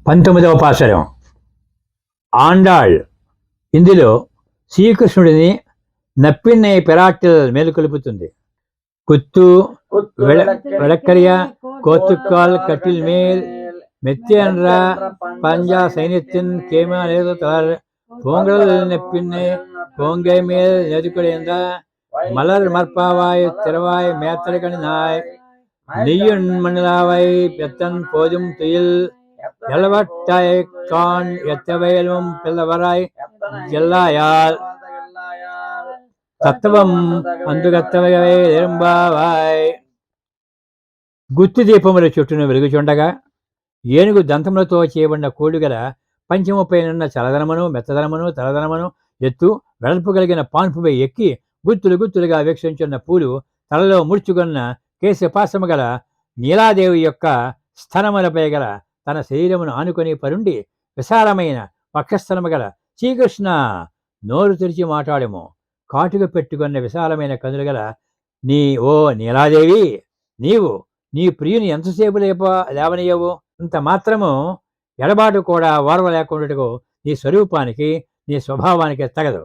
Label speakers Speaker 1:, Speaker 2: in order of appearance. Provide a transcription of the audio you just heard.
Speaker 1: 19వ పాశురం ఆండాళ్. ఇందులో శ్రీకృష్ణుడిని నప్పిన్నై పిరాటిల్ మేలుకొలుపుతుంది. குத்து விளக்கரிய கோத்துக்கால் கட்டில் மேல் மெத்தியன்ற பஞ்சா சைன்யத்தின் கேமா நேர்த்தார் பொங்கல் நெப்பின்னை பொங்கை மேல் நெதுக்குடைந்த மலர் மற்பாவாய் திறவாய் மேத்தலைக்கணி நாய் நெய்யுண் மண்ணிலாவை பெத்தன் போதும் துயில் எல்லவட்டாய் கான் எத்தவையிலும் பிள்ளவராய் எல்லாயால் తత్వం అందుగత్తవై ఎరంబావాయ్. గుత్తి దీపముల చుట్టూను వెలుగుచుండగా ఏనుగు దంతములతో చేయబడిన కోడుగల పంచముపైనున్న చలదనమును మెత్తదనమును తలదనమును ఎత్తు వెడల్పు కలిగిన పాన్పుపై ఎక్కి గుత్తులు గుత్తులుగా వీక్షించున్న పూలు తలలో ముడుచుకున్న కేశపాసము గల నీలాదేవి యొక్క స్థనములపై గల తన శరీరమును ఆనుకొని పరుండి విశాలమైన వక్షస్థలము గల శ్రీకృష్ణ నోరు తెరిచి మాట్లాడము. కాటుగా పెట్టుకున్న విశాలమైన కనులు గల ఓ నీలాదేవి, నీవు నీ ప్రియుని ఎంతసేపు లేవనీయవు? ఇంత మాత్రము ఎడబాటు కూడా ఓర్వ లేకుండా నీ స్వరూపానికి నీ స్వభావానికి తగదు.